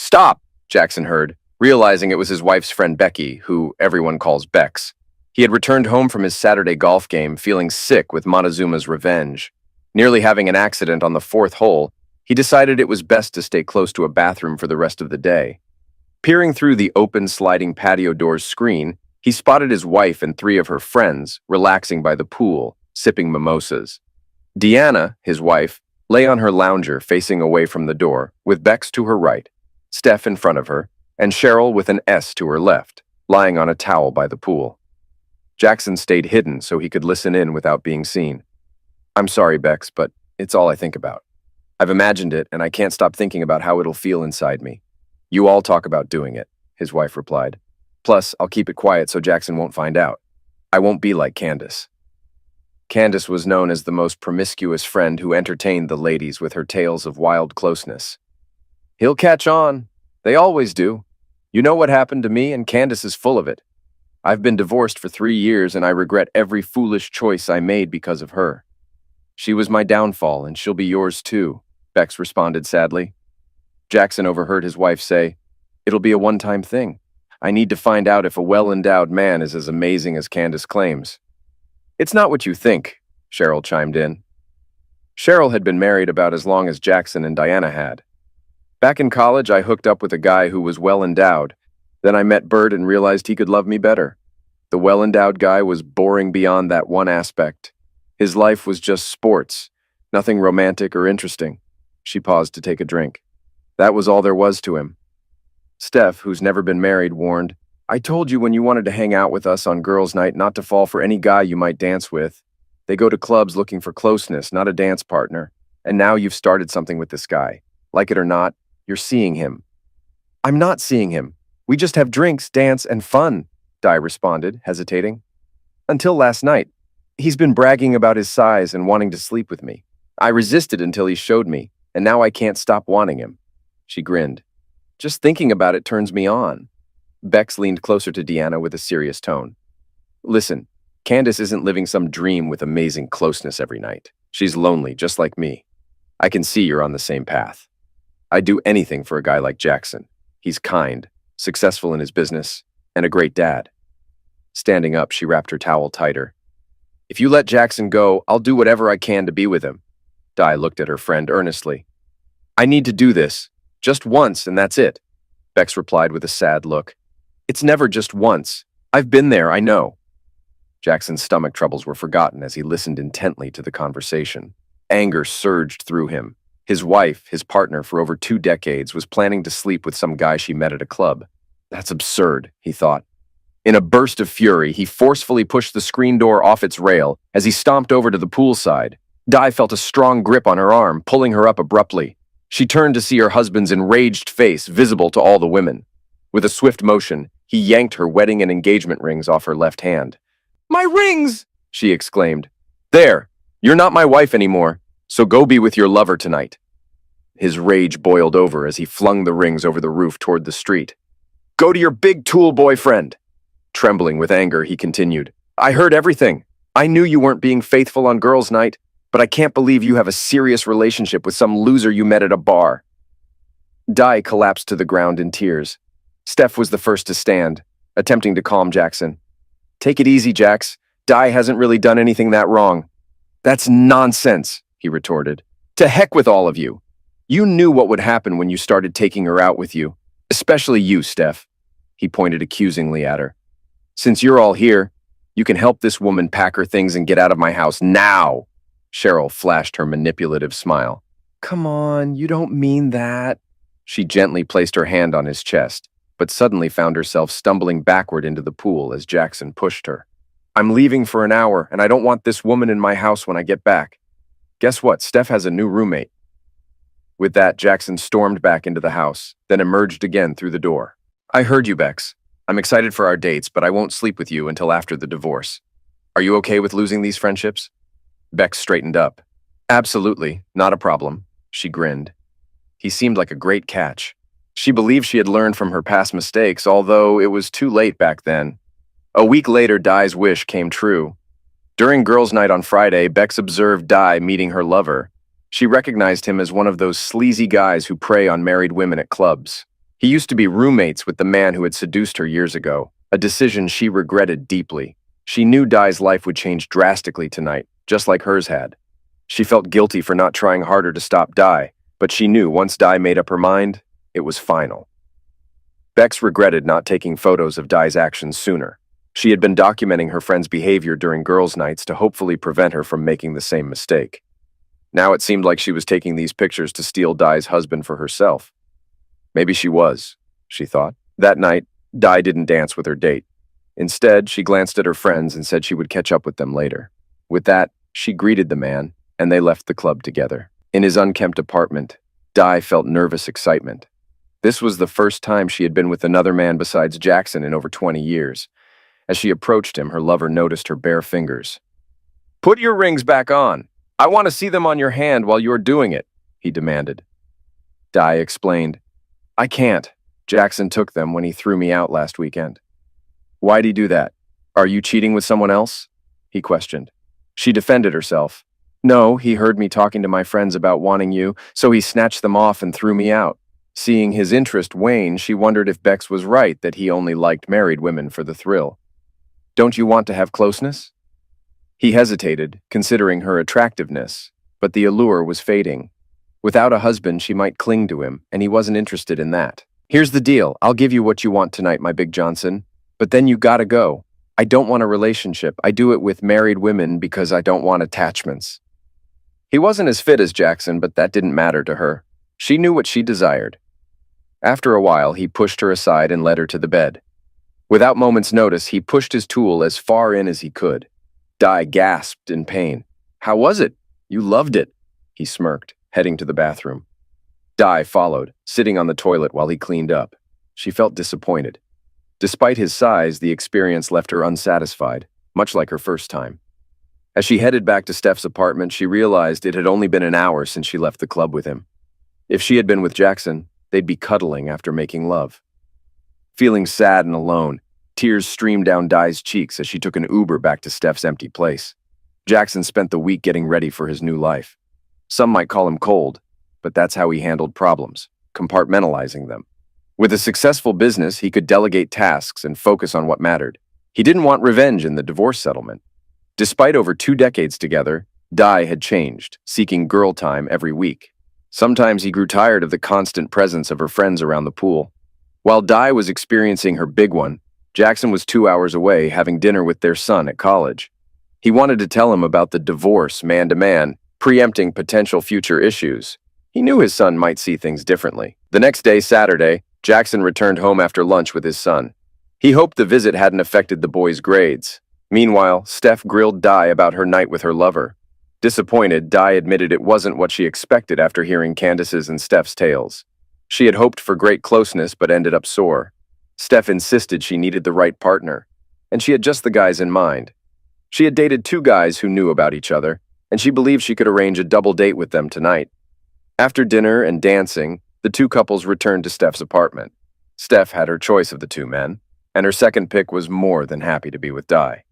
Stop, Jackson heard, realizing it was his wife's friend Becky, who everyone calls Bex. He had returned home from his Saturday golf game feeling sick with Montezuma's revenge. Nearly having an accident on the fourth hole, he decided it was best to stay close to a bathroom for the rest of the day. Peering through the open sliding patio door's screen, he spotted his wife and three of her friends relaxing by the pool, sipping mimosas. Deanna, his wife, lay on her lounger facing away from the door, with Bex to her right, Steph in front of her, and Cheryl with an S to her left, lying on a towel by the pool. Jackson stayed hidden so he could listen in without being seen. "I'm sorry, Bex, but it's all I think about. I've imagined it, and I can't stop thinking about how it'll feel inside me." "You all talk about doing it," his wife replied. "Plus, I'll keep it quiet so Jackson won't find out. I won't be like Candace." Candace was known as the most promiscuous friend who entertained the ladies with her tales of wild closeness. "He'll catch on. They always do. You know what happened to me, and Candace is full of it. I've been divorced for 3 years, and I regret every foolish choice I made because of her. She was my downfall, and she'll be yours too," Bex responded sadly. Jackson overheard his wife say, "It'll be a one-time thing. I need to find out if a well-endowed man is as amazing as Candace claims." "It's not what you think," Cheryl chimed in. Cheryl had been married about as long as Jackson and Diana had. "Back in college, I hooked up with a guy who was well-endowed. Then I met Bert and realized he could love me better. The well-endowed guy was boring beyond that one aspect. His life was just sports, nothing romantic or interesting." She paused to take a drink. "That was all there was to him." Steph, who's never been married, warned, "I told you when you wanted to hang out with us on girls' night not to fall for any guy you might dance with. They go to clubs looking for closeness, not a dance partner. And now you've started something with this guy. Like it or not, you're seeing him." "I'm not seeing him. We just have drinks, dance, and fun," Di responded, hesitating. "Until last night. He's been bragging about his size and wanting to sleep with me. I resisted until he showed me, and now I can't stop wanting him." She grinned. "Just thinking about it turns me on." Bex leaned closer to Deanna with a serious tone. "Listen, Candace isn't living some dream with amazing closeness every night. She's lonely, just like me. I can see you're on the same path. I'd do anything for a guy like Jackson. He's kind, successful in his business, and a great dad." Standing up, she wrapped her towel tighter. "If you let Jackson go, I'll do whatever I can to be with him." Di looked at her friend earnestly. "I need to do this. Just once, and that's it," Bex replied with a sad look. "It's never just once. I've been there, I know." Jackson's stomach troubles were forgotten as he listened intently to the conversation. Anger surged through him. His wife, his partner for over 2 decades, was planning to sleep with some guy she met at a club. That's absurd, he thought. In a burst of fury, he forcefully pushed the screen door off its rail as he stomped over to the poolside. Di felt a strong grip on her arm, pulling her up abruptly. She turned to see her husband's enraged face visible to all the women. With a swift motion, he yanked her wedding and engagement rings off her left hand. "My rings!" she exclaimed. "There! You're not my wife anymore, so go be with your lover tonight." His rage boiled over as he flung the rings over the roof toward the street. "Go to your big tool boyfriend." Trembling with anger, he continued, "I heard everything. I knew you weren't being faithful on girls' night, but I can't believe you have a serious relationship with some loser you met at a bar." Di collapsed to the ground in tears. Steph was the first to stand, attempting to calm Jackson. "Take it easy, Jax. Di hasn't really done anything that wrong." "That's nonsense," he retorted. "To heck with all of you. You knew what would happen when you started taking her out with you. Especially you, Steph." He pointed accusingly at her. "Since you're all here, you can help this woman pack her things and get out of my house now." Cheryl flashed her manipulative smile. "Come on, you don't mean that." She gently placed her hand on his chest, but suddenly found herself stumbling backward into the pool as Jackson pushed her. "I'm leaving for an hour, and I don't want this woman in my house when I get back. Guess what? Steph has a new roommate." With that, Jackson stormed back into the house, then emerged again through the door. "I heard you, Bex. I'm excited for our dates, but I won't sleep with you until after the divorce. Are you okay with losing these friendships?" Bex straightened up. "Absolutely, not a problem," she grinned. He seemed like a great catch. She believed she had learned from her past mistakes, although it was too late back then. A week later, Di's wish came true. During girls' night on Friday, Bex observed Di meeting her lover. She recognized him as one of those sleazy guys who prey on married women at clubs. He used to be roommates with the man who had seduced her years ago, a decision she regretted deeply. She knew Dai's life would change drastically tonight, just like hers had. She felt guilty for not trying harder to stop Dai, but she knew once Dai made up her mind, it was final. Bex regretted not taking photos of Dai's actions sooner. She had been documenting her friend's behavior during girls' nights to hopefully prevent her from making the same mistake. Now it seemed like she was taking these pictures to steal Dai's husband for herself. Maybe she was, she thought. That night, Dai didn't dance with her date. Instead, she glanced at her friends and said she would catch up with them later. With that, she greeted the man, and they left the club together. In his unkempt apartment, Dai felt nervous excitement. This was the first time she had been with another man besides Jackson in over 20 years. As she approached him, her lover noticed her bare fingers. "Put your rings back on. I want to see them on your hand while you're doing it," he demanded. Dai explained, "I can't. Jackson took them when he threw me out last weekend." "Why'd he do that? Are you cheating with someone else?" he questioned. She defended herself. "No, he heard me talking to my friends about wanting you, so he snatched them off and threw me out." Seeing his interest wane, she wondered if Bex was right that he only liked married women for the thrill. "Don't you want to have closeness?" He hesitated, considering her attractiveness, but the allure was fading. Without a husband, she might cling to him, and he wasn't interested in that. "Here's the deal. I'll give you what you want tonight, my big Johnson. But then you gotta go. I don't want a relationship. I do it with married women because I don't want attachments." He wasn't as fit as Jackson, but that didn't matter to her. She knew what she desired. After a while, he pushed her aside and led her to the bed. Without moment's notice, he pushed his tool as far in as he could. Dai gasped in pain. "How was it? You loved it," he smirked, heading to the bathroom. Dai followed, sitting on the toilet while he cleaned up. She felt disappointed. Despite his size, the experience left her unsatisfied, much like her first time. As she headed back to Steph's apartment, she realized it had only been an hour since she left the club with him. If she had been with Jackson, they'd be cuddling after making love. Feeling sad and alone, tears streamed down Dai's cheeks as she took an Uber back to Steph's empty place. Jackson spent the week getting ready for his new life. Some might call him cold, but that's how he handled problems, compartmentalizing them. With a successful business, he could delegate tasks and focus on what mattered. He didn't want revenge in the divorce settlement. Despite over 2 decades together, Dai had changed, seeking girl time every week. Sometimes he grew tired of the constant presence of her friends around the pool. While Dai was experiencing her big one, Jackson was 2 hours away having dinner with their son at college. He wanted to tell him about the divorce man to man, preempting potential future issues. He knew his son might see things differently. The next day, Saturday, Jackson returned home after lunch with his son. He hoped the visit hadn't affected the boy's grades. Meanwhile, Steph grilled Dai about her night with her lover. Disappointed, Dai admitted it wasn't what she expected after hearing Candace's and Steph's tales. She had hoped for great closeness but ended up sore. Steph insisted she needed the right partner, and she had just the guys in mind. She had dated 2 guys who knew about each other, and she believed she could arrange a double date with them tonight. After dinner and dancing, the 2 couples returned to Steph's apartment. Steph had her choice of the 2 men, and her second pick was more than happy to be with Dai.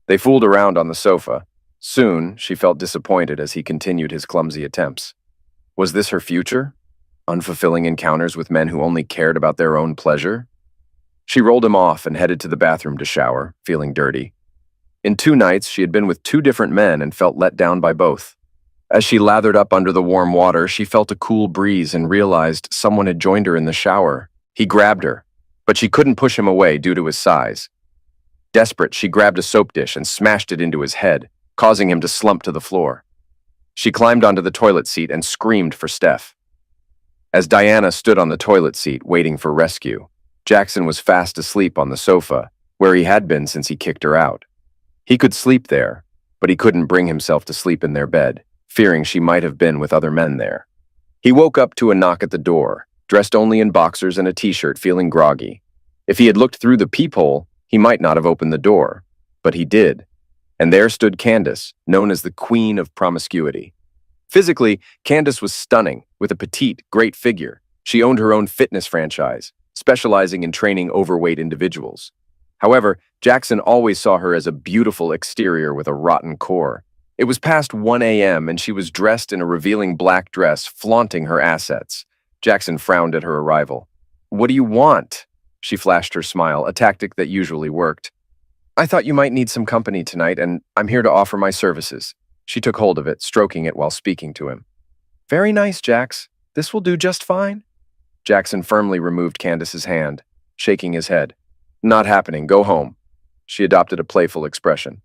They fooled around on the sofa. Soon, she felt disappointed as he continued his clumsy attempts. Was this her future? Unfulfilling encounters with men who only cared about their own pleasure? She rolled him off and headed to the bathroom to shower, feeling dirty. In 2 nights, she had been with 2 different men and felt let down by both. As she lathered up under the warm water, she felt a cool breeze and realized someone had joined her in the shower. He grabbed her, but she couldn't push him away due to his size. Desperate, she grabbed a soap dish and smashed it into his head, causing him to slump to the floor. She climbed onto the toilet seat and screamed for Steph. As Diana stood on the toilet seat waiting for rescue, Jackson was fast asleep on the sofa, where he had been since he kicked her out. He could sleep there, but he couldn't bring himself to sleep in their bed, fearing she might have been with other men there. He woke up to a knock at the door, dressed only in boxers and a t-shirt, feeling groggy. If he had looked through the peephole, he might not have opened the door, but he did. And there stood Candace, known as the Queen of Promiscuity. Physically, Candace was stunning, with a petite, great figure. She owned her own fitness franchise, specializing in training overweight individuals. However, Jackson always saw her as a beautiful exterior with a rotten core. It was past 1 a.m. and she was dressed in a revealing black dress, flaunting her assets. Jackson frowned at her arrival. What do you want? She flashed her smile, a tactic that usually worked. I thought you might need some company tonight, and I'm here to offer my services. She took hold of it, stroking it while speaking to him. Very nice, Jax. This will do just fine. Jackson firmly removed Candace's hand, shaking his head. Not happening. Go home. She adopted a playful expression.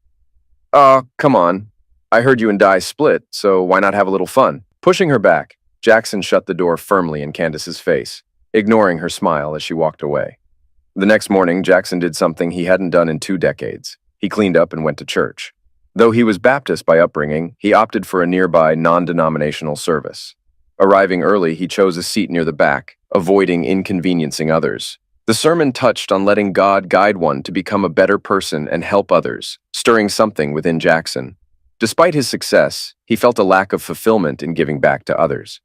Come on. I heard you and Di split, so why not have a little fun? Pushing her back, Jackson shut the door firmly in Candace's face, ignoring her smile as she walked away. The next morning, Jackson did something he hadn't done in 2 decades. He cleaned up and went to church. Though he was Baptist by upbringing, he opted for a nearby non-denominational service. Arriving early, he chose a seat near the back, avoiding inconveniencing others. The sermon touched on letting God guide one to become a better person and help others, stirring something within Jackson. Despite his success, he felt a lack of fulfillment in giving back to others.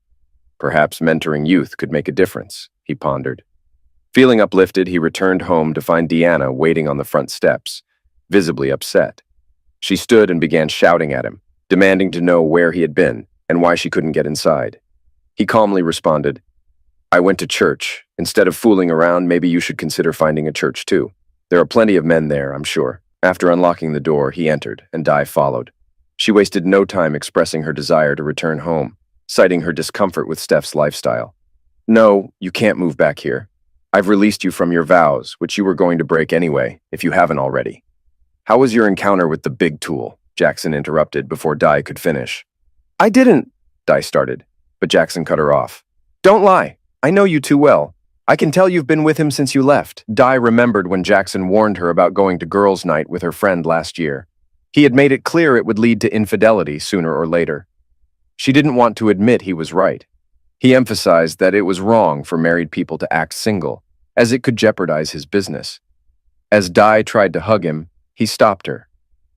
Perhaps mentoring youth could make a difference, he pondered. Feeling uplifted, he returned home to find Deanna waiting on the front steps, visibly upset. She stood and began shouting at him, demanding to know where he had been and why she couldn't get inside. He calmly responded, I went to church. Instead of fooling around, maybe you should consider finding a church too. There are plenty of men there, I'm sure. After unlocking the door, he entered, and Di followed. She wasted no time expressing her desire to return home, citing her discomfort with Steph's lifestyle. No, you can't move back here. I've released you from your vows, which you were going to break anyway, if you haven't already. How was your encounter with the big tool? Jackson interrupted before Di could finish. I didn't, Di started, but Jackson cut her off. Don't lie. I know you too well. I can tell you've been with him since you left. Di remembered when Jackson warned her about going to girls' night with her friend last year. He had made it clear it would lead to infidelity sooner or later. She didn't want to admit he was right. He emphasized that it was wrong for married people to act single, as it could jeopardize his business. As Di tried to hug him, he stopped her.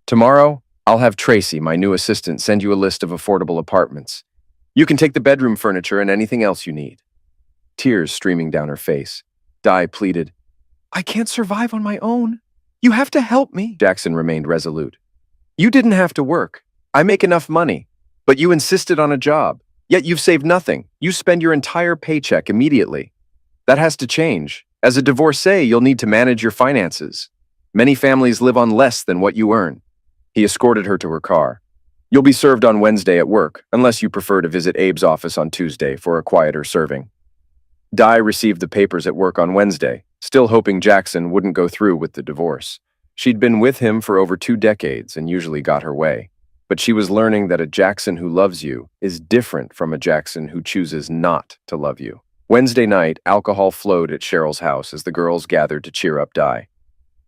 Tomorrow, I'll have Tracy, my new assistant, send you a list of affordable apartments. You can take the bedroom furniture and anything else you need. Tears streaming down her face, Di pleaded, I can't survive on my own. You have to help me. Jackson remained resolute. You didn't have to work. I make enough money. But you insisted on a job. Yet you've saved nothing. You spend your entire paycheck immediately. That has to change. As a divorcee, you'll need to manage your finances. Many families live on less than what you earn. He escorted her to her car. You'll be served on Wednesday at work, unless you prefer to visit Abe's office on Tuesday for a quieter serving. Di received the papers at work on Wednesday, still hoping Jackson wouldn't go through with the divorce. She'd been with him for over 2 decades and usually got her way. But she was learning that a Jackson who loves you is different from a Jackson who chooses not to love you. Wednesday night, alcohol flowed at Cheryl's house as the girls gathered to cheer up Di.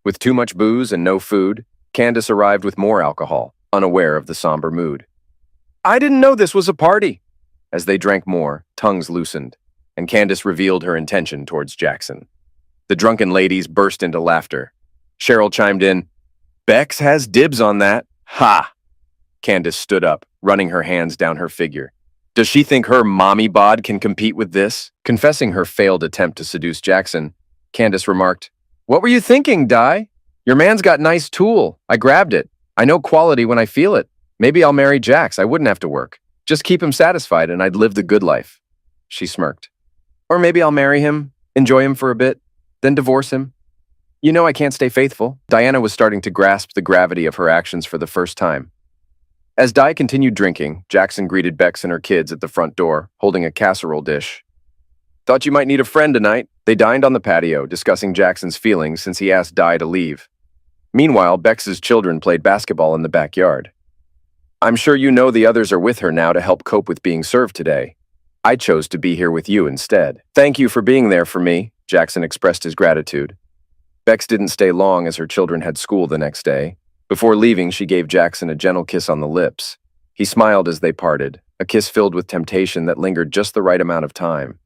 With too much booze and no food, Candace arrived with more alcohol, unaware of the somber mood. I didn't know this was a party. As they drank more, tongues loosened, and Candace revealed her intention towards Jackson. The drunken ladies burst into laughter. Cheryl chimed in, Bex has dibs on that. Ha! Candace stood up, running her hands down her figure. Does she think her mommy bod can compete with this? Confessing her failed attempt to seduce Jackson, Candace remarked, What were you thinking, Di? Your man's got nice tool. I grabbed it. I know quality when I feel it. Maybe I'll marry Jax. I wouldn't have to work. Just keep him satisfied and I'd live the good life. She smirked. Or maybe I'll marry him, enjoy him for a bit, then divorce him. You know I can't stay faithful. Diana was starting to grasp the gravity of her actions for the first time. As Di continued drinking, Jackson greeted Bex and her kids at the front door, holding a casserole dish. Thought you might need a friend tonight. They dined on the patio, discussing Jackson's feelings since he asked Di to leave. Meanwhile, Bex's children played basketball in the backyard. I'm sure you know the others are with her now to help cope with being served today. I chose to be here with you instead. Thank you for being there for me, Jackson expressed his gratitude. Bex didn't stay long as her children had school the next day. Before leaving, she gave Jackson a gentle kiss on the lips. He smiled as they parted, a kiss filled with temptation that lingered just the right amount of time.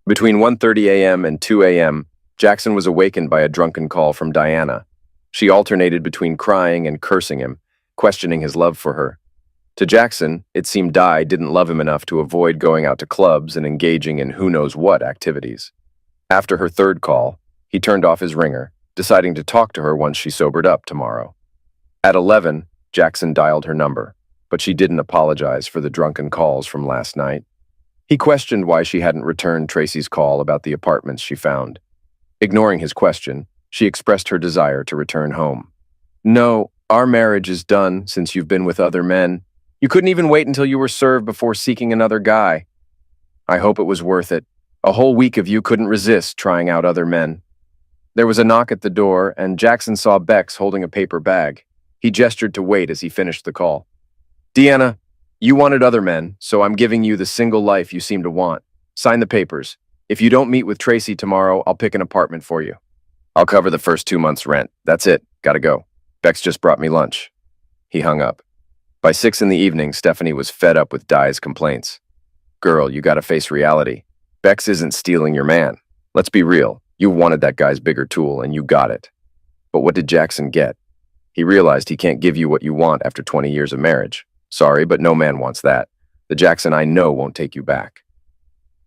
Between 1:30 a.m. and 2 a.m., Jackson was awakened by a drunken call from Diana. She alternated between crying and cursing him, questioning his love for her. To Jackson, it seemed Di didn't love him enough to avoid going out to clubs and engaging in who-knows-what activities. After her third call, he turned off his ringer, deciding to talk to her once she sobered up tomorrow. At 11, Jackson dialed her number, but she didn't apologize for the drunken calls from last night. He questioned why she hadn't returned Tracy's call about the apartments she found. Ignoring his question, she expressed her desire to return home. No, our marriage is done since you've been with other men. You couldn't even wait until you were served before seeking another guy. I hope it was worth it. A whole week of you couldn't resist trying out other men. There was a knock at the door, and Jackson saw Bex holding a paper bag. He gestured to wait as he finished the call. Deanna, you wanted other men, so I'm giving you the single life you seem to want. Sign the papers. If you don't meet with Tracy tomorrow, I'll pick an apartment for you. I'll cover the first 2 months' rent. That's it. Gotta go. Bex just brought me lunch. He hung up. By 6 in the evening, Stephanie was fed up with Di's complaints. Girl, you gotta face reality. Bex isn't stealing your man. Let's be real. You wanted that guy's bigger tool, and you got it. But what did Jackson get? He realized he can't give you what you want after 20 years of marriage. Sorry, but no man wants that. The Jackson I know won't take you back.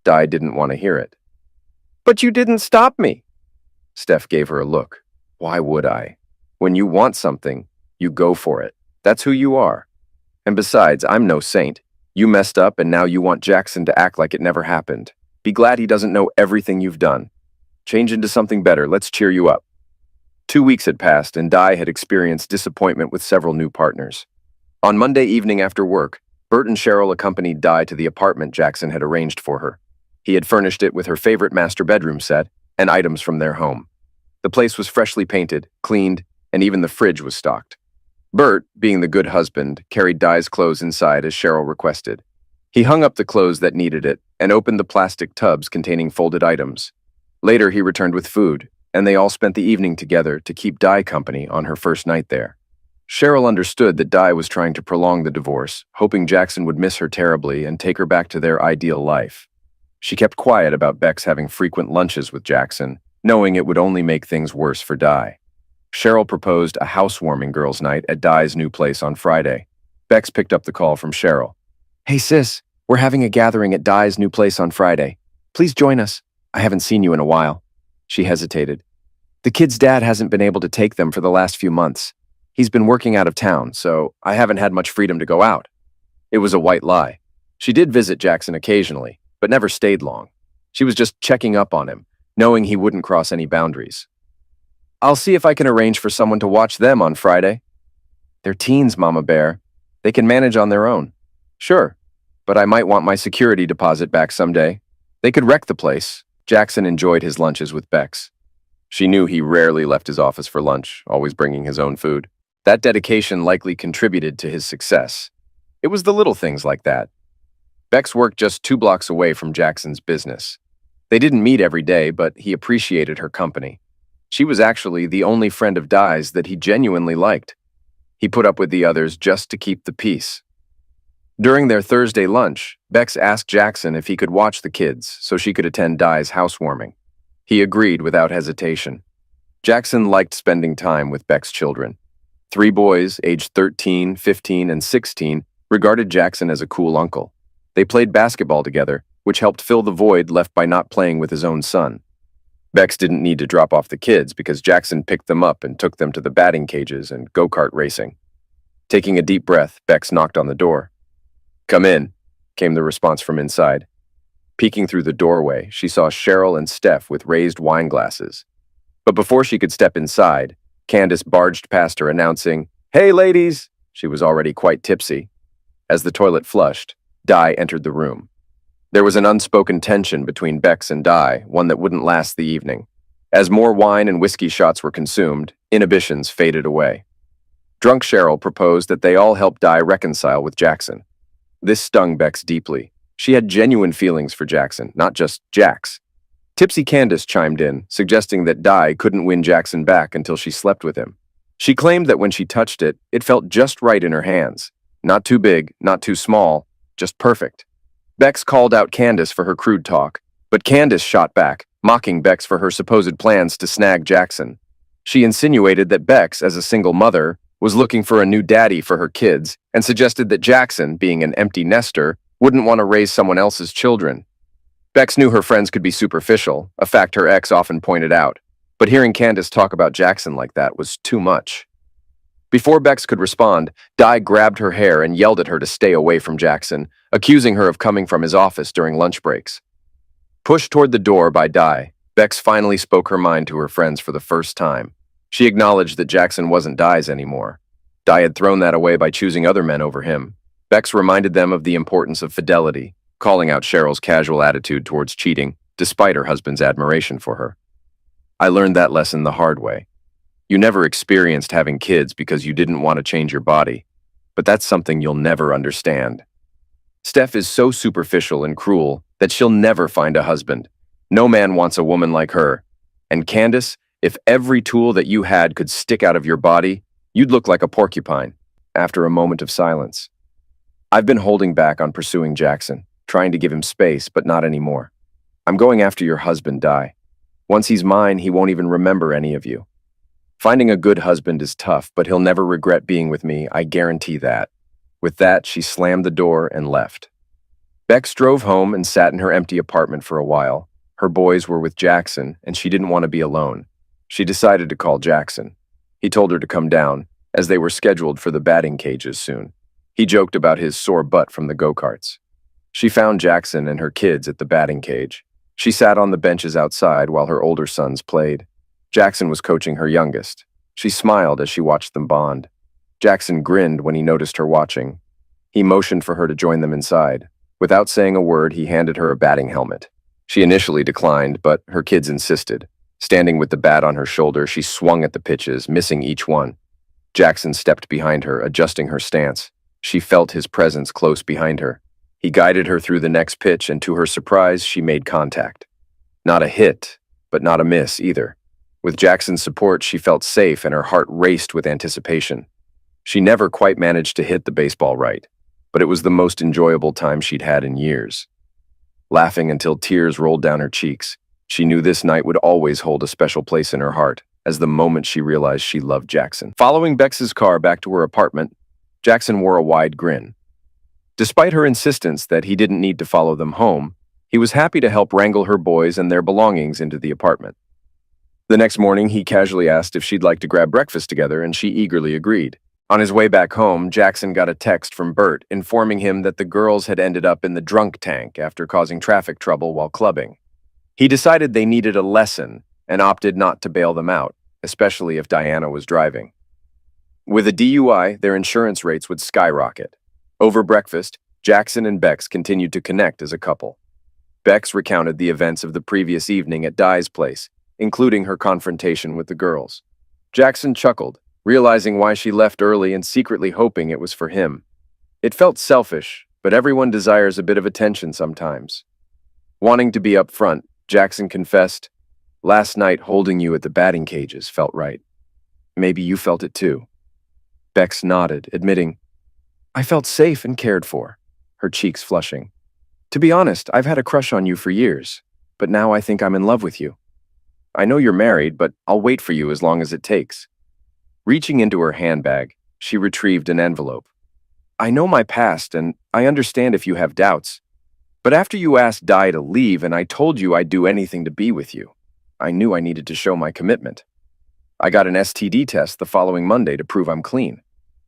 Di didn't want to hear it. But you didn't stop me. Steph gave her a look. Why would I? When you want something, you go for it. That's who you are. And besides, I'm no saint. You messed up, and now you want Jackson to act like it never happened. Be glad he doesn't know everything you've done. Change into something better. Let's cheer you up. 2 weeks had passed, and Di had experienced disappointment with several new partners. On Monday evening after work, Bert and Cheryl accompanied Di to the apartment Jackson had arranged for her. He had furnished it with her favorite master bedroom set and items from their home. The place was freshly painted, cleaned, and even the fridge was stocked. Bert, being the good husband, carried Di's clothes inside as Cheryl requested. He hung up the clothes that needed it and opened the plastic tubs containing folded items. Later, he returned with food, and they all spent the evening together to keep Di company on her first night there. Cheryl understood that Di was trying to prolong the divorce, hoping Jackson would miss her terribly and take her back to their ideal life. She kept quiet about Bex having frequent lunches with Jackson, knowing it would only make things worse for Di. Cheryl proposed a housewarming girls' night at Di's new place on Friday. Bex picked up the call from Cheryl. Hey sis, we're having a gathering at Di's new place on Friday. Please join us. I haven't seen you in a while. She hesitated. The kids' dad hasn't been able to take them for the last few months. He's been working out of town, so I haven't had much freedom to go out. It was a white lie. She did visit Jackson occasionally, but never stayed long. She was just checking up on him, knowing he wouldn't cross any boundaries. I'll see if I can arrange for someone to watch them on Friday. They're teens, Mama Bear. They can manage on their own. Sure, but I might want my security deposit back someday. They could wreck the place. Jackson enjoyed his lunches with Bex. She knew he rarely left his office for lunch, always bringing his own food. That dedication likely contributed to his success. It was the little things like that. Bex worked just 2 blocks away from Jackson's business. They didn't meet every day, but he appreciated her company. She was actually the only friend of Di's that he genuinely liked. He put up with the others just to keep the peace. During their Thursday lunch, Bex asked Jackson if he could watch the kids so she could attend Di's housewarming. He agreed without hesitation. Jackson liked spending time with Beck's children. 3 boys, aged 13, 15, and 16, regarded Jackson as a cool uncle. They played basketball together, which helped fill the void left by not playing with his own son. Bex didn't need to drop off the kids because Jackson picked them up and took them to the batting cages and go-kart racing. Taking a deep breath, Bex knocked on the door. "Come in," came the response from inside. Peeking through the doorway, she saw Cheryl and Steph with raised wine glasses. But before she could step inside, Candace barged past her announcing, "Hey, ladies!" She was already quite tipsy. As the toilet flushed, Di entered the room. There was an unspoken tension between Bex and Di, one that wouldn't last the evening. As more wine and whiskey shots were consumed, inhibitions faded away. Drunk Cheryl proposed that they all help Di reconcile with Jackson. This stung Bex deeply. She had genuine feelings for Jackson, not just Jax. Tipsy Candace chimed in, suggesting that Di couldn't win Jackson back until she slept with him. She claimed that when she touched it, it felt just right in her hands. Not too big, not too small, just perfect. Bex called out Candace for her crude talk, but Candace shot back, mocking Bex for her supposed plans to snag Jackson. She insinuated that Bex, as a single mother, was looking for a new daddy for her kids and suggested that Jackson, being an empty nester, wouldn't want to raise someone else's children. Bex knew her friends could be superficial, a fact her ex often pointed out, but hearing Candace talk about Jackson like that was too much. Before Bex could respond, Di grabbed her hair and yelled at her to stay away from Jackson, accusing her of coming from his office during lunch breaks. Pushed toward the door by Di, Bex finally spoke her mind to her friends for the first time. She acknowledged that Jackson wasn't Di's anymore. Di had thrown that away by choosing other men over him. Bex reminded them of the importance of fidelity, calling out Cheryl's casual attitude towards cheating, despite her husband's admiration for her. I learned that lesson the hard way. You never experienced having kids because you didn't want to change your body, but that's something you'll never understand. Steph is so superficial and cruel that she'll never find a husband. No man wants a woman like her. And Candace, if every tool that you had could stick out of your body, you'd look like a porcupine. After a moment of silence. I've been holding back on pursuing Jackson, trying to give him space, but not anymore. I'm going after your husband, Di. Once he's mine, he won't even remember any of you. Finding a good husband is tough, but he'll never regret being with me, I guarantee that. With that, she slammed the door and left. Bex drove home and sat in her empty apartment for a while. Her boys were with Jackson, and she didn't want to be alone. She decided to call Jackson. He told her to come down, as they were scheduled for the batting cages soon. He joked about his sore butt from the go-karts. She found Jackson and her kids at the batting cage. She sat on the benches outside while her older sons played. Jackson was coaching her youngest. She smiled as she watched them bond. Jackson grinned when he noticed her watching. He motioned for her to join them inside. Without saying a word, he handed her a batting helmet. She initially declined, but her kids insisted. Standing with the bat on her shoulder, she swung at the pitches, missing each one. Jackson stepped behind her, adjusting her stance. She felt his presence close behind her. He guided her through the next pitch, and to her surprise, she made contact. Not a hit, but not a miss either. With Jackson's support, she felt safe and her heart raced with anticipation. She never quite managed to hit the baseball right, but it was the most enjoyable time she'd had in years. Laughing until tears rolled down her cheeks, she knew this night would always hold a special place in her heart, as the moment she realized she loved Jackson. Following Bex's car back to her apartment, Jackson wore a wide grin. Despite her insistence that he didn't need to follow them home, he was happy to help wrangle her boys and their belongings into the apartment. The next morning, he casually asked if she'd like to grab breakfast together, and she eagerly agreed. On his way back home, Jackson got a text from Bert informing him that the girls had ended up in the drunk tank after causing traffic trouble while clubbing. He decided they needed a lesson and opted not to bail them out, especially if Diana was driving. With a DUI, their insurance rates would skyrocket. Over breakfast, Jackson and Bex continued to connect as a couple. Bex recounted the events of the previous evening at Di's place, including her confrontation with the girls. Jackson chuckled, realizing why she left early and secretly hoping it was for him. It felt selfish, but everyone desires a bit of attention sometimes. Wanting to be upfront, Jackson confessed, "Last night holding you at the batting cages felt right. Maybe you felt it too." Bex nodded, admitting, "I felt safe and cared for," her cheeks flushing. "To be honest, I've had a crush on you for years, but now I think I'm in love with you. I know you're married, but I'll wait for you as long as it takes." Reaching into her handbag, she retrieved an envelope. "I know my past, and I understand if you have doubts. But after you asked Di to leave and I told you I'd do anything to be with you, I knew I needed to show my commitment. I got an STD test the following Monday to prove I'm clean.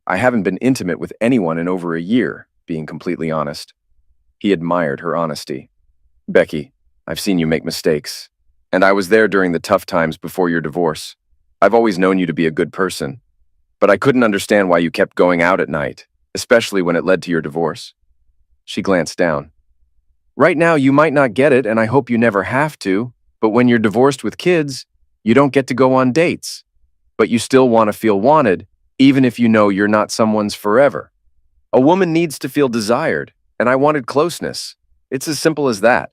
I haven't been intimate with anyone in over a year, being completely honest." He admired her honesty. "Becky, I've seen you make mistakes. And I was there during the tough times before your divorce. I've always known you to be a good person. But I couldn't understand why you kept going out at night, especially when it led to your divorce." She glanced down. "Right now, you might not get it, and I hope you never have to, but when you're divorced with kids, you don't get to go on dates. But you still want to feel wanted, even if you know you're not someone's forever. A woman needs to feel desired, and I wanted closeness. It's as simple as that."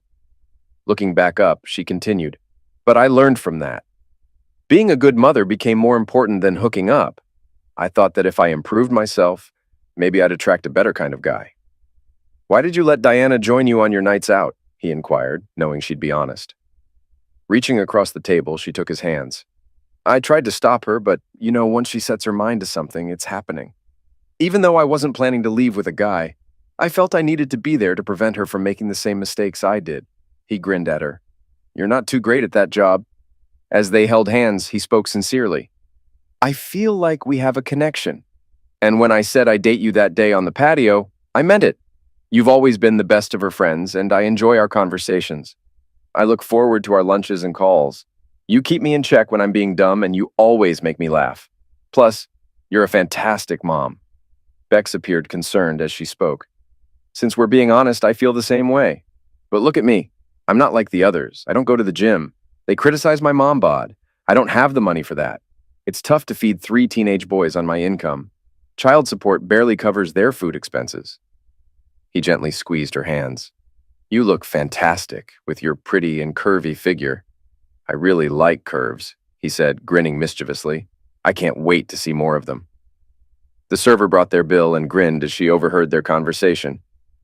Looking back up, she continued, "But I learned from that. Being a good mother became more important than hooking up. I thought that if I improved myself, maybe I'd attract a better kind of guy." "Why did you let Diana join you on your nights out?" he inquired, knowing she'd be honest. Reaching across the table, she took his hands. "I tried to stop her, but, once she sets her mind to something, it's happening. Even though I wasn't planning to leave with a guy, I felt I needed to be there to prevent her from making the same mistakes I did." He grinned at her. "You're not too great at that job." As they held hands, he spoke sincerely. I feel like we have a connection. And when I said I'd date you that day on the patio, I meant it. You've always been the best of her friends, and I enjoy our conversations. I look forward to our lunches and calls. You keep me in check when I'm being dumb, and you always make me laugh. Plus, you're a fantastic mom. Bex appeared concerned as she spoke. Since we're being honest, I feel the same way. But look at me. I'm not like the others. I don't go to the gym. They criticize my mom bod. I don't have the money for that. It's tough to feed 3 teenage boys on my income. Child support barely covers their food expenses. He gently squeezed her hands. You look fantastic with your pretty and curvy figure. I really like curves, he said, grinning mischievously. I can't wait to see more of them. The server brought their bill and grinned as she overheard their conversation.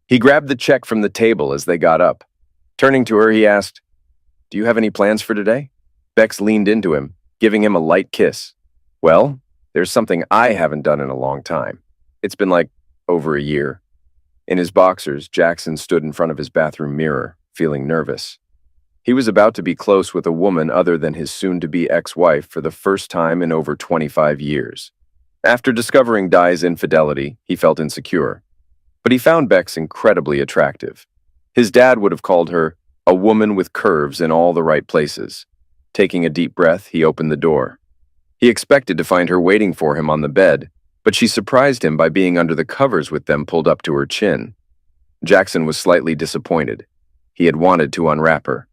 He grabbed the check from the table as they got up. Turning to her, he asked, Do you have any plans for today? Bex leaned into him, giving him a light kiss. Well, there's something I haven't done in a long time. It's been like over a year. In his boxers, Jackson stood in front of his bathroom mirror, feeling nervous. He was about to be close with a woman other than his soon-to-be ex-wife for the first time in over 25 years. After discovering Dai's infidelity, he felt insecure. But he found Bex incredibly attractive. His dad would have called her a woman with curves in all the right places. Taking a deep breath, he opened the door. He expected to find her waiting for him on the bed, but she surprised him by being under the covers with them pulled up to her chin. Jackson was slightly disappointed. He had wanted to unwrap her.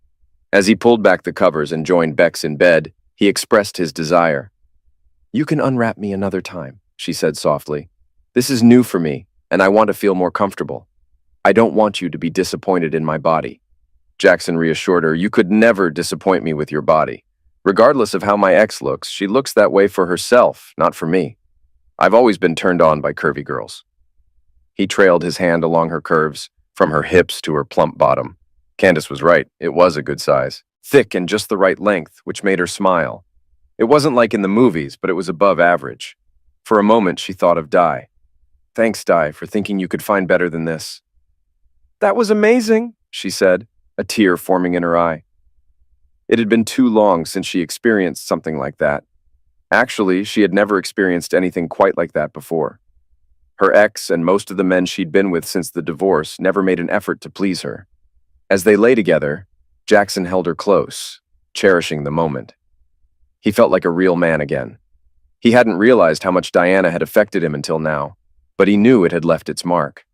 As he pulled back the covers and joined Bex in bed, he expressed his desire. You can unwrap me another time, she said softly. This is new for me, and I want to feel more comfortable. I don't want you to be disappointed in my body. Jackson reassured her, You could never disappoint me with your body. Regardless of how my ex looks, she looks that way for herself, not for me. I've always been turned on by curvy girls. He trailed his hand along her curves, from her hips to her plump bottom. Candace was right, it was a good size. Thick and just the right length, which made her smile. It wasn't like in the movies, but it was above average. For a moment, she thought of Dai. Thanks, Dai, for thinking you could find better than this. That was amazing, she said, a tear forming in her eye. It had been too long since she experienced something like that. Actually, she had never experienced anything quite like that before. Her ex and most of the men she'd been with since the divorce never made an effort to please her. As they lay together, Jackson held her close, cherishing the moment. He felt like a real man again. He hadn't realized how much Diana had affected him until now, but he knew it had left its mark.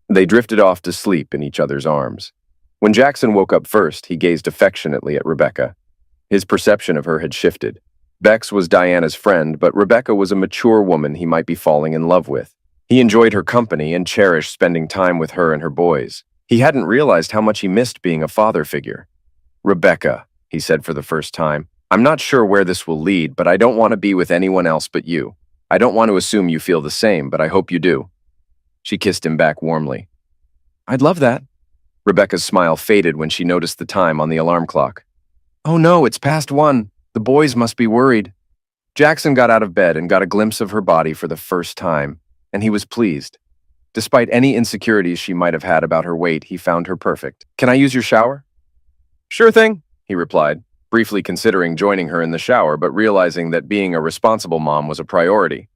They drifted off to sleep in each other's arms. When Jackson woke up first, he gazed affectionately at Rebecca. His perception of her had shifted. Bex was Diana's friend, but Rebecca was a mature woman he might be falling in love with. He enjoyed her company and cherished spending time with her and her boys. He hadn't realized how much he missed being a father figure. Rebecca, he said for the first time, I'm not sure where this will lead, but I don't want to be with anyone else but you. I don't want to assume you feel the same, but I hope you do. She kissed him back warmly. I'd love that. Rebecca's smile faded when she noticed the time on the alarm clock. Oh no, it's past 1. The boys must be worried. Jackson got out of bed and got a glimpse of her body for the first time, and he was pleased. Despite any insecurities she might have had about her weight, he found her perfect. Can I use your shower? Sure thing, he replied, briefly considering joining her in the shower, but realizing that being a responsible mom was a priority.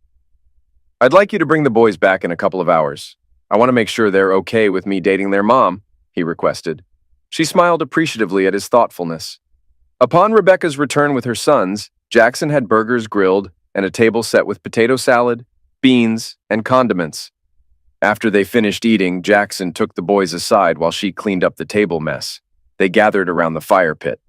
I'd like you to bring the boys back in a couple of hours. I want to make sure they're okay with me dating their mom, he requested. She smiled appreciatively at his thoughtfulness. Upon Rebecca's return with her sons, Jackson had burgers grilled and a table set with potato salad, beans, and condiments. After they finished eating, Jackson took the boys aside while she cleaned up the table mess. They gathered around the fire pit.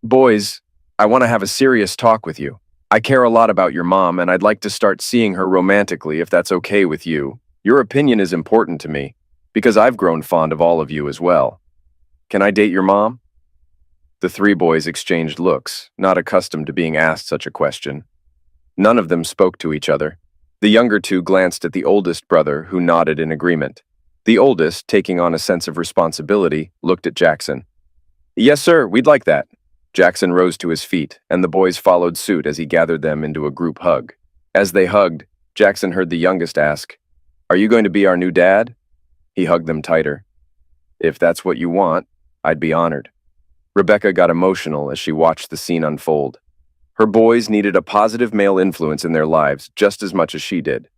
Boys, I want to have a serious talk with you. I care a lot about your mom, and I'd like to start seeing her romantically if that's okay with you. Your opinion is important to me, because I've grown fond of all of you as well. Can I date your mom? The 3 boys exchanged looks, not accustomed to being asked such a question. None of them spoke to each other. The younger 2 glanced at the oldest brother, who nodded in agreement. The oldest, taking on a sense of responsibility, looked at Jackson. Yes, sir, we'd like that. Jackson rose to his feet, and the boys followed suit as he gathered them into a group hug. As they hugged, Jackson heard the youngest ask, Are you going to be our new dad? He hugged them tighter. If that's what you want, I'd be honored. Rebecca got emotional as she watched the scene unfold. Her boys needed a positive male influence in their lives just as much as she did.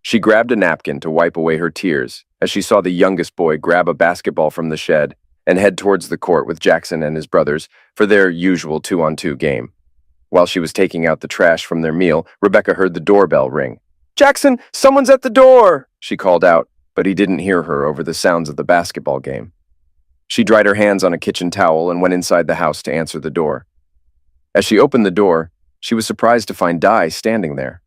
She grabbed a napkin to wipe away her tears as she saw the youngest boy grab a basketball from the shed and head towards the court with Jackson and his brothers for their usual 2-on-2 game. While she was taking out the trash from their meal, Rebecca heard the doorbell ring. "Jackson, someone's at the door!" she called out, but he didn't hear her over the sounds of the basketball game. She dried her hands on a kitchen towel and went inside the house to answer the door. As she opened the door, she was surprised to find Di standing there.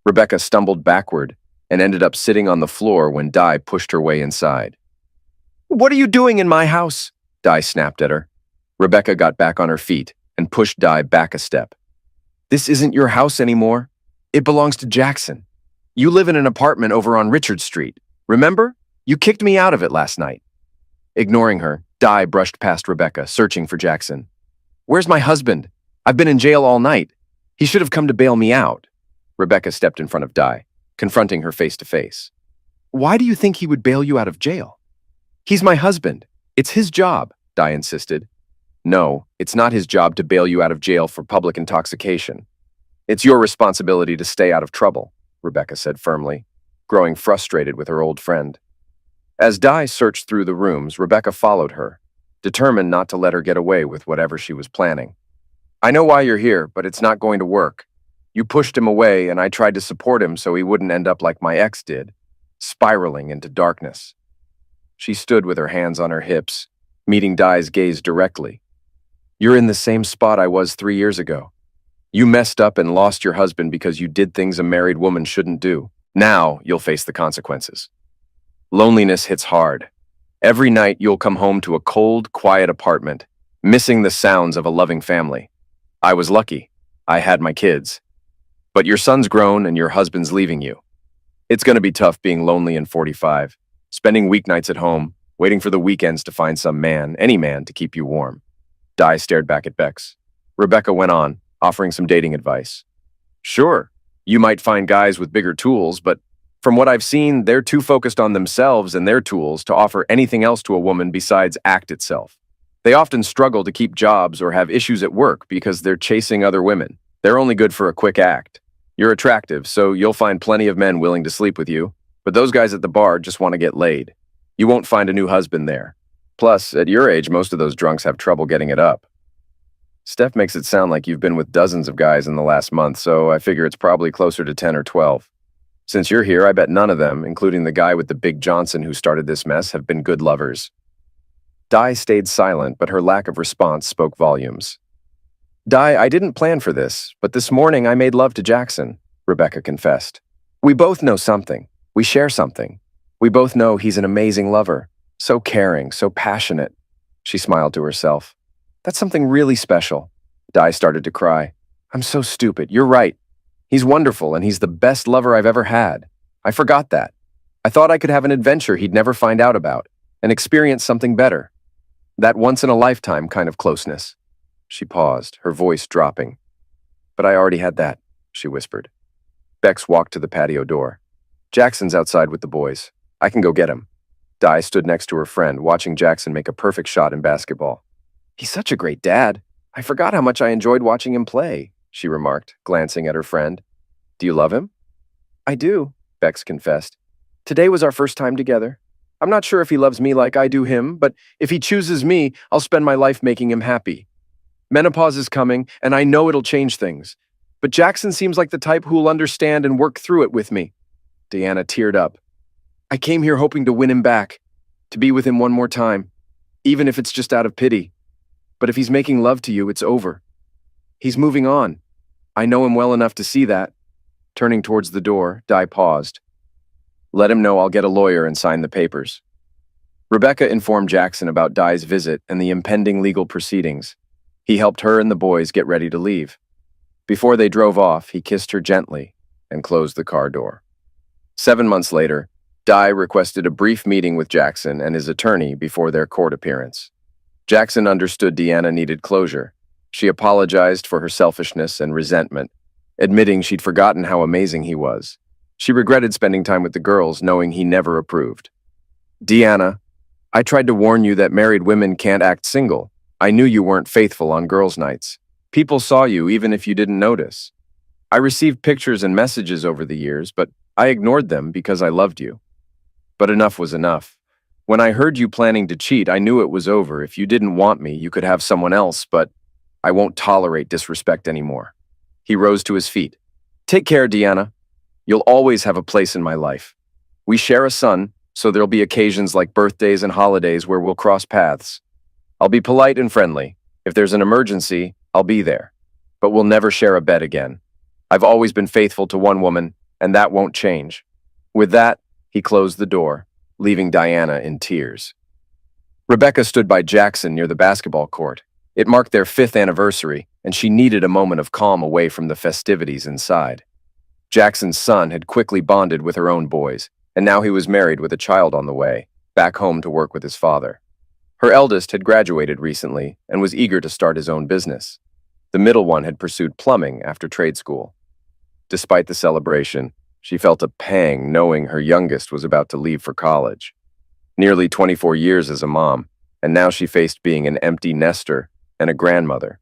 Rebecca stumbled backward and ended up sitting on the floor when Di pushed her way inside. "What are you doing in my house?" Di snapped at her. Rebecca got back on her feet and pushed Di back a step. "This isn't your house anymore. It belongs to Jackson. You live in an apartment over on Richard Street. Remember? You kicked me out of it last night." Ignoring her, Di brushed past Rebecca, searching for Jackson. "Where's my husband? I've been in jail all night. He should have come to bail me out." Rebecca stepped in front of Di, confronting her face to face. "Why do you think he would bail you out of jail?" "He's my husband. It's his job," Di insisted. "No, it's not his job to bail you out of jail for public intoxication. It's your responsibility to stay out of trouble," Rebecca said firmly, growing frustrated with her old friend. As Di searched through the rooms, Rebecca followed her, determined not to let her get away with whatever she was planning. "I know why you're here, but it's not going to work. You pushed him away, and I tried to support him so he wouldn't end up like my ex did, spiraling into darkness." She stood with her hands on her hips, meeting Di's gaze directly. "You're in the same spot I was 3 years ago. You messed up and lost your husband because you did things a married woman shouldn't do. Now you'll face the consequences. Loneliness hits hard. Every night you'll come home to a cold, quiet apartment, missing the sounds of a loving family. I was lucky. I had my kids. But your son's grown and your husband's leaving you. It's going to be tough being lonely and 45, spending weeknights at home, waiting for the weekends to find some man, any man, to keep you warm." Di stared back at Bex. Rebecca went on, offering some dating advice. "Sure, you might find guys with bigger tools, but from what I've seen, they're too focused on themselves and their tools to offer anything else to a woman besides act itself. They often struggle to keep jobs or have issues at work because they're chasing other women. They're only good for a quick act. You're attractive, so you'll find plenty of men willing to sleep with you, but those guys at the bar just want to get laid. You won't find a new husband there. Plus, at your age, most of those drunks have trouble getting it up." "Steph makes it sound like you've been with dozens of guys in the last month, so I figure it's probably closer to 10 or 12. Since you're here, I bet none of them, including the guy with the big Johnson who started this mess, have been good lovers." Di stayed silent, but her lack of response spoke volumes. "Di, I didn't plan for this, but this morning I made love to Jackson," Rebecca confessed. "We both know something. We share something. We both know he's an amazing lover. So caring, so passionate." She smiled to herself. "That's something really special." Di started to cry. "I'm so stupid. You're right. He's wonderful, and he's the best lover I've ever had. I forgot that. I thought I could have an adventure he'd never find out about, and experience something better. That once-in-a-lifetime kind of closeness." She paused, her voice dropping. "But I already had that," she whispered. Bex walked to the patio door. "Jackson's outside with the boys. I can go get him." Di stood next to her friend, watching Jackson make a perfect shot in basketball. "He's such a great dad. I forgot how much I enjoyed watching him play," she remarked, glancing at her friend. "Do you love him?" "I do," Bex confessed. "Today was our first time together. I'm not sure if he loves me like I do him, but if he chooses me, I'll spend my life making him happy. Menopause is coming, and I know it'll change things. But Jackson seems like the type who'll understand and work through it with me." Deanna teared up. "I came here hoping to win him back, to be with him one more time, even if it's just out of pity. But if he's making love to you, it's over. He's moving on. I know him well enough to see that." Turning towards the door, Di paused. "Let him know I'll get a lawyer and sign the papers." Rebecca informed Jackson about Di's visit and the impending legal proceedings. He helped her and the boys get ready to leave. Before they drove off, he kissed her gently and closed the car door. 7 months later, Di requested a brief meeting with Jackson and his attorney before their court appearance. Jackson understood Deanna needed closure. She apologized for her selfishness and resentment, admitting she'd forgotten how amazing he was. She regretted spending time with the girls, knowing he never approved. "Deanna, I tried to warn you that married women can't act single. I knew you weren't faithful on girls' nights. People saw you even if you didn't notice. I received pictures and messages over the years, but I ignored them because I loved you. But enough was enough. When I heard you planning to cheat, I knew it was over. If you didn't want me, you could have someone else, but I won't tolerate disrespect anymore. He rose to his feet. Take care, Deanna. You'll always have a place in my life. We share a son, so there'll be occasions like birthdays and holidays where we'll cross paths. I'll be polite and friendly. If there's an emergency, I'll be there. But we'll never share a bed again. I've always been faithful to one woman, and that won't change. With that, he closed the door, leaving Diana in tears. Rebecca stood by Jackson near the basketball court. It marked their 5th anniversary, and she needed a moment of calm away from the festivities inside. Jackson's son had quickly bonded with her own boys, and now he was married with a child on the way, back home to work with his father. Her eldest had graduated recently and was eager to start his own business. The middle one had pursued plumbing after trade school. Despite the celebration, she felt a pang knowing her youngest was about to leave for college. Nearly 24 years as a mom, and now she faced being an empty nester and a grandmother.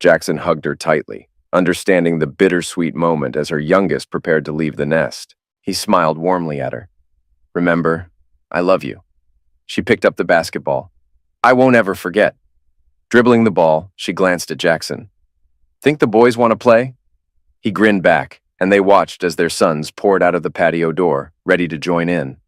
Jackson hugged her tightly, understanding the bittersweet moment as her youngest prepared to leave the nest. He smiled warmly at her. Remember, I love you. She picked up the basketball. I won't ever forget. Dribbling the ball, she glanced at Jackson. Think the boys want to play? He grinned back, and they watched as their sons poured out of the patio door, ready to join in.